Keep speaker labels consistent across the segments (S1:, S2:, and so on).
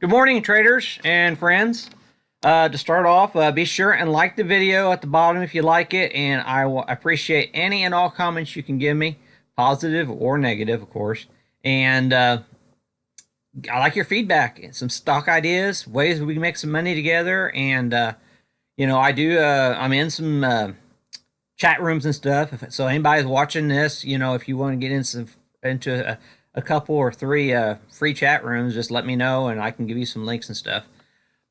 S1: Good morning, traders and friends. To start off, be sure and like the video at the bottom if you like it, and I will appreciate any and all comments you can give me, positive or negative, of course. And I like your feedback, some stock ideas, ways we can make some money together. And I'm in some chat rooms and stuff. So anybody's watching this, if you want to get into a couple or three free chat rooms, just let me know and I can give you some links and stuff.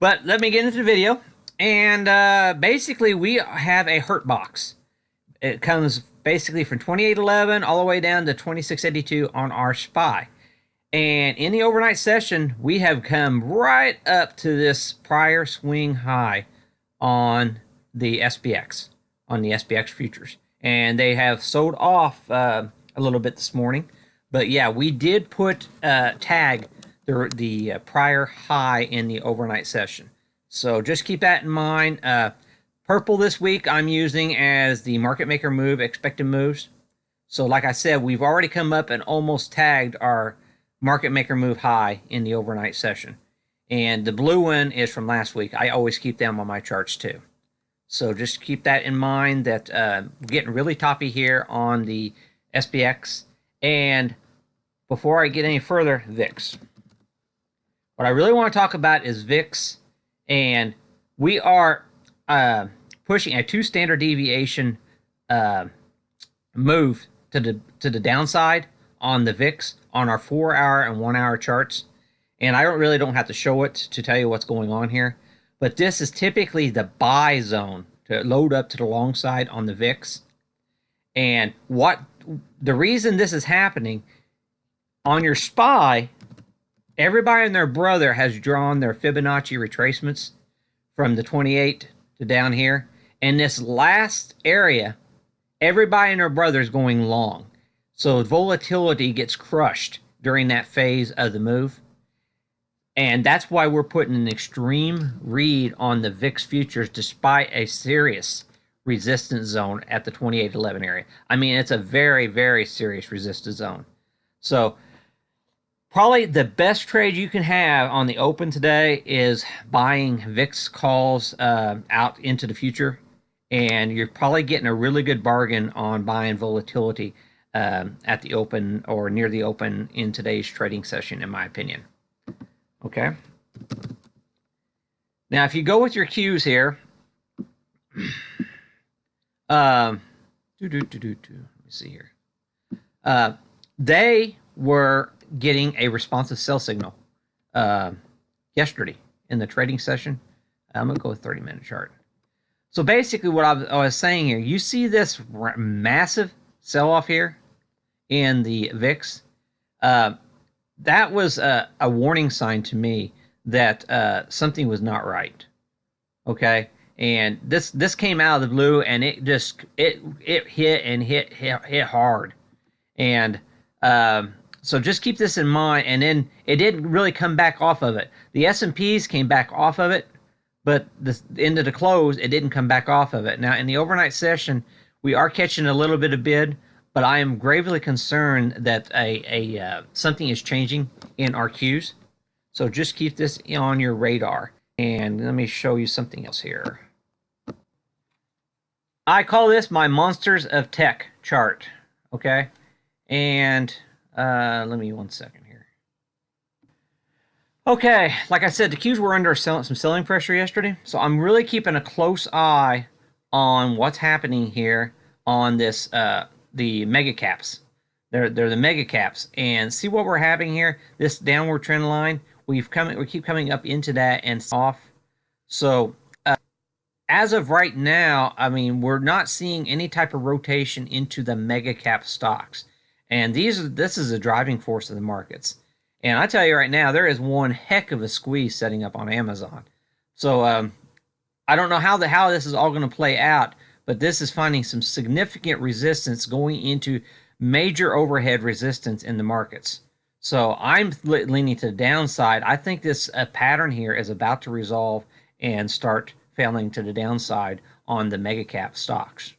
S1: But let me get into the video. And basically, we have a hurt box. It comes basically from 2811 all the way down to 2682 on our SPY. And in the overnight session, we have come right up to this prior swing high on the SPX, on the SPX futures. And they have sold off a little bit this morning. But yeah, we did put tag the prior high in the overnight session. So just keep that in mind. Purple this week I'm using as the market maker move, expected moves. So like I said, we've already come up and almost tagged our market maker move high in the overnight session. And the blue one is from last week. I always keep them on my charts too. So just keep that in mind that we're getting really toppy here on the SPX. And before I get any further, VIX. What I really want to talk about is VIX, and we are pushing a 2 standard deviation move to the downside on the VIX on our 4-hour and 1-hour charts. And I really don't have to show it to tell you what's going on here, but this is typically the buy zone to load up to the long side on the VIX. And what the reason this is happening on your SPY, everybody and their brother has drawn their Fibonacci retracements from the 28 to down here. And this last area, everybody and their brother is going long. So volatility gets crushed during that phase of the move. And that's why we're putting an extreme read on the VIX futures despite a serious resistance zone at the 2811 area. I mean, it's a very, very serious resistance zone. So probably the best trade you can have on the open today is buying VIX calls out into the future. And you're probably getting a really good bargain on buying volatility at the open or near the open in today's trading session, in my opinion. Okay. Now, if you go with your cues here, let me see here. They were getting a responsive sell signal yesterday in the trading session. I'm gonna go with 30-minute chart. So basically, what I was saying here, you see this massive sell-off here in the VIX. That was a warning sign to me that something was not right. Okay, and this came out of the blue, and it just it hit hard, and so just keep this in mind. And then it didn't really come back off of it. The S&Ps came back off of it, but the end of the close, it didn't come back off of it. Now in the overnight session, we are catching a little bit of bid. But I am gravely concerned that something is changing in our cues. So just keep this on your radar. And let me show you something else here. I call this my Monsters of Tech chart. Okay. And let me 1 second here. Okay. Like I said, the cues were under some selling pressure yesterday. So I'm really keeping a close eye on what's happening here on this the mega caps. They're the mega caps, and see what we're having here. This downward trend line, we keep coming up into that and off. So as of right now, I mean, we're not seeing any type of rotation into the mega cap stocks, and this is a driving force of the markets. And I tell you right now, there is one heck of a squeeze setting up on Amazon. So I don't know how this is all going to play out. But this is finding some significant resistance going into major overhead resistance in the markets. So I'm leaning to the downside. I think this pattern here is about to resolve and start failing to the downside on the mega cap stocks.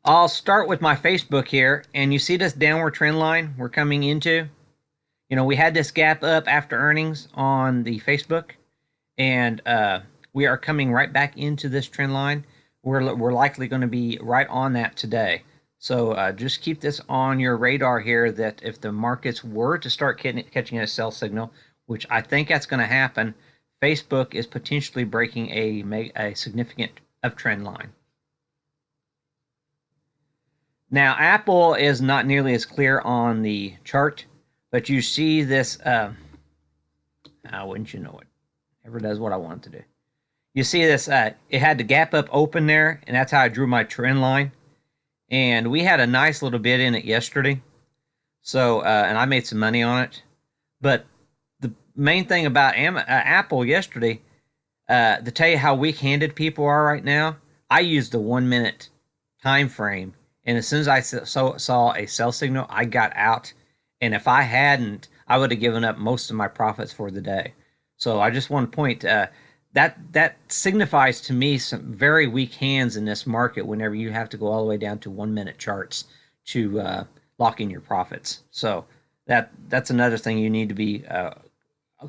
S1: I'll start with my Facebook here, and you see this downward trend line we're coming into? You know, we had this gap up after earnings on the Facebook, and we are coming right back into this trend line. We're likely going to be right on that today. So just keep this on your radar here, that if the markets were to start catching a sell signal, which I think that's going to happen, Facebook is potentially breaking a significant uptrend line. Now, Apple is not nearly as clear on the chart, but you see this, wouldn't you know it, never does what I want it to do. You see this, it had the gap up open there, and that's how I drew my trend line. And we had a nice little bit in it yesterday. So, and I made some money on it. But the main thing about Apple yesterday, to tell you how weak-handed people are right now, I used the 1 minute time frame. And as soon as I saw a sell signal, I got out. And if I hadn't, I would have given up most of my profits for the day. So I just want to point that signifies to me some very weak hands in this market whenever you have to go all the way down to 1 minute charts to lock in your profits. So that's another thing you need to be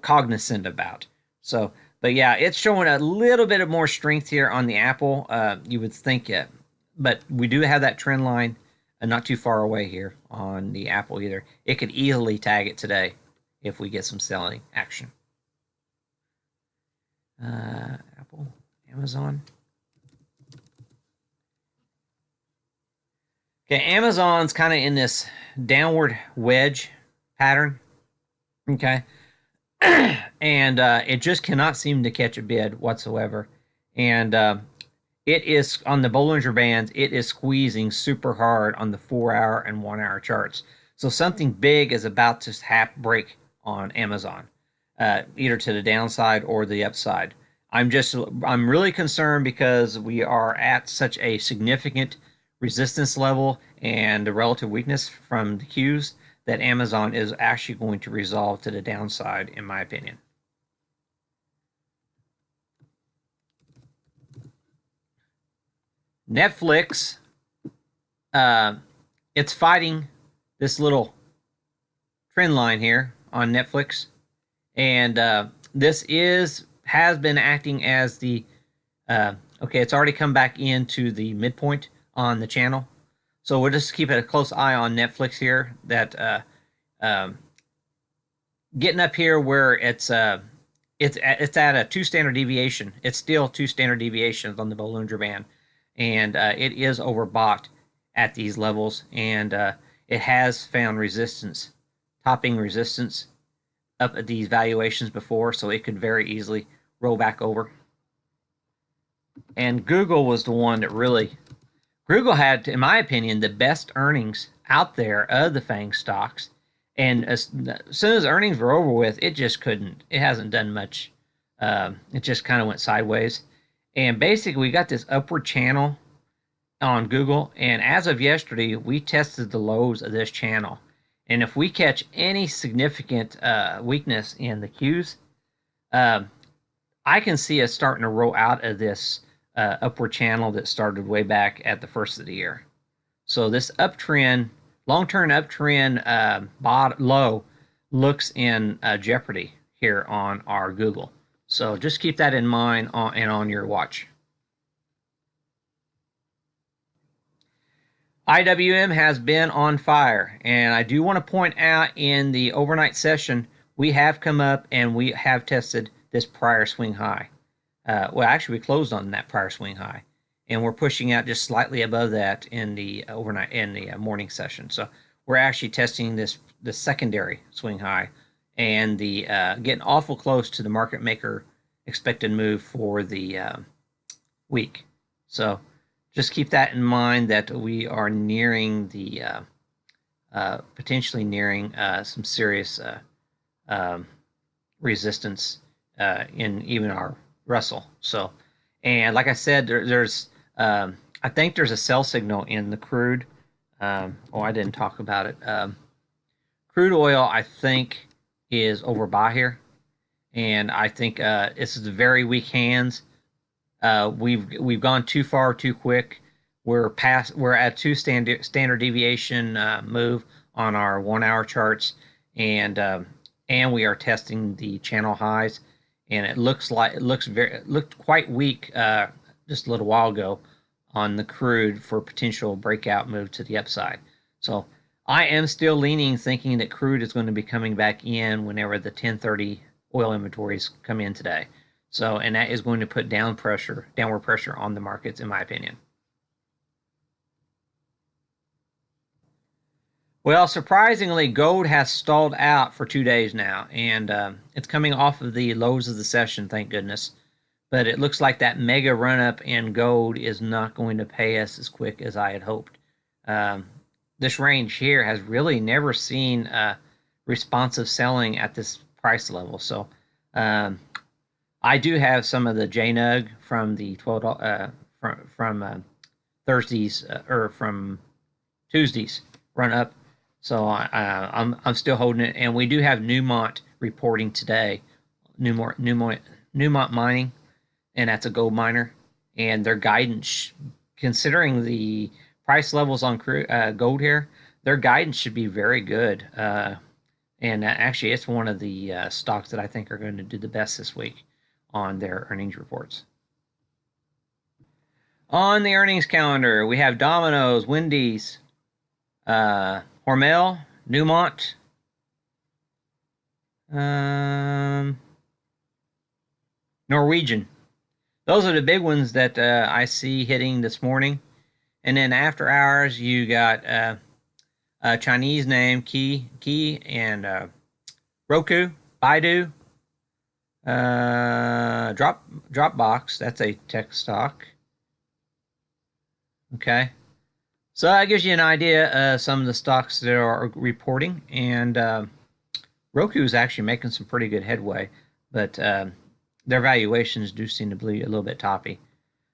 S1: cognizant about. So, but yeah, it's showing a little bit of more strength here on the Apple. You would think it, but we do have that trend line not too far away here on the Apple either. It could easily tag it today if we get some selling action. Apple, Amazon. Okay, Amazon's kind of in this downward wedge pattern. Okay, and it just cannot seem to catch a bid whatsoever. And it is on the Bollinger Bands. It is squeezing super hard on the 4-hour and 1-hour charts. So something big is about to break on Amazon. Either to the downside or the upside. I'm really concerned because we are at such a significant resistance level and the relative weakness from the Qs that Amazon is actually going to resolve to the downside, in my opinion. Netflix, it's fighting this little trend line here on Netflix. And this has been acting as the, okay, it's already come back into the midpoint on the channel. So we'll just keep a close eye on Netflix here, that getting up here where it's at a 2 standard deviation. It's still 2 standard deviations on the Bollinger Band. And it is overbought at these levels. And it has found resistance, topping resistance up at these valuations before, so it could very easily roll back over. And Google was the one that really, Google had, in my opinion, the best earnings out there of the FANG stocks. And as soon as earnings were over with, it just couldn't, it hasn't done much. It just kind of went sideways. And basically, we got this upward channel on Google. And as of yesterday, we tested the lows of this channel. And if we catch any significant weakness in the Qs, I can see us starting to roll out of this upward channel that started way back at the first of the year. So this uptrend, long-term uptrend low looks in jeopardy here on our Google. So just keep that in mind and on your watch. IWM has been on fire, and I do want to point out in the overnight session, we have come up and we have tested this prior swing high. Well, actually, we closed on that prior swing high, and we're pushing out just slightly above that in the overnight, in the morning session. So we're actually testing the secondary swing high, and the getting awful close to the market maker expected move for the week. So just keep that in mind, that we are nearing the potentially nearing some serious resistance in even our Russell. So, and like I said, there's I think there's a sell signal in the crude. Oh, I didn't talk about it. Crude oil, I think, is overbought here, and I think this is very weak hands. We've gone too far too quick. We're at 2 standard deviation move on our 1-hour charts, and we are testing the channel highs, and it looked quite weak just a little while ago on the crude for potential breakout move to the upside. So I am still leaning, thinking that crude is going to be coming back in whenever the 1030 oil inventories come in today. So, and that is going to put downward pressure on the markets, in my opinion. Well, surprisingly, gold has stalled out for 2 days now, and it's coming off of the lows of the session, thank goodness. But it looks like that mega run-up in gold is not going to pay us as quick as I had hoped. This range here has really never seen responsive selling at this price level. So I do have some of the JNUG from the from Thursdays or from Tuesdays run up. So I'm still holding it, and we do have Newmont reporting today. Newmont Mining, and that's a gold miner, and their guidance, considering the price levels on gold here, their guidance should be very good. And actually, it's one of the stocks that I think are going to do the best this week on their earnings reports. On the earnings calendar, we have Domino's, Wendy's, Hormel, Newmont, Norwegian. Those are the big ones that I see hitting this morning. And then after hours, you got a Chinese name, Key, and Roku, Baidu, Dropbox. That's a tech stock. Okay. So that gives you an idea of some of the stocks that are reporting. And Roku is actually making some pretty good headway, but their valuations do seem to be a little bit toppy.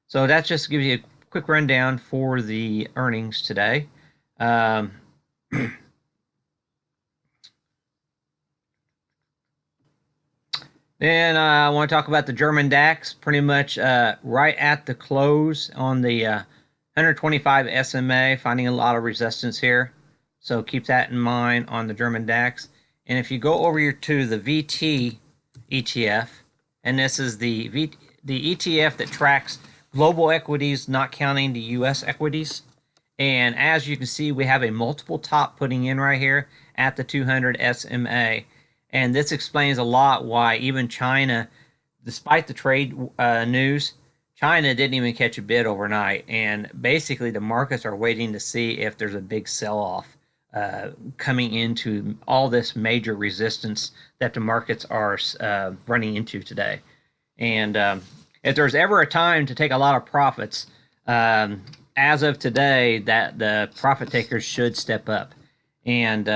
S1: So that just gives you a quick rundown for the earnings today. Then I want to talk about the German DAX, pretty much right at the close on the 125 SMA, finding a lot of resistance here. So keep that in mind on the German DAX. And if you go over here to the VT ETF, and this is the ETF that tracks global equities, not counting the U.S. equities. And as you can see, we have a multiple top putting in right here at the 200 SMA. And this explains a lot why even China, despite the trade news, China didn't even catch a bid overnight. And basically, the markets are waiting to see if there's a big sell-off coming into all this major resistance that the markets are running into today. And if there's ever a time to take a lot of profits, as of today, that the profit takers should step up. And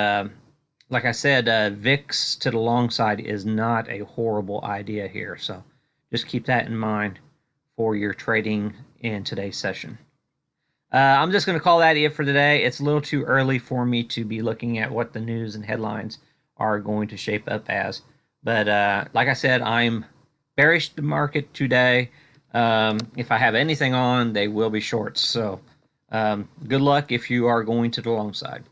S1: like I said, VIX to the long side is not a horrible idea here. So just keep that in mind for your trading in today's session. I'm just going to call that it for today. It's a little too early for me to be looking at what the news and headlines are going to shape up as. But like I said, I'm bearish the market today. If I have anything on, they will be shorts. So good luck if you are going to the long side.